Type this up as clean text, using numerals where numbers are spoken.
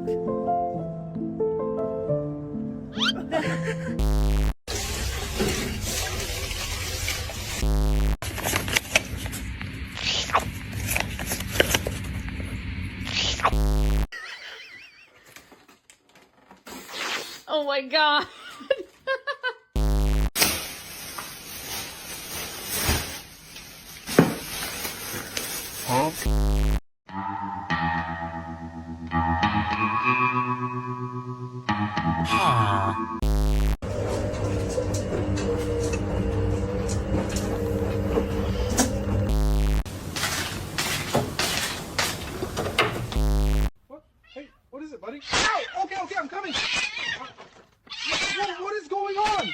Oh my god. What? Hey, what is it, buddy? Ow! Okay, okay, I'm coming. What is going on?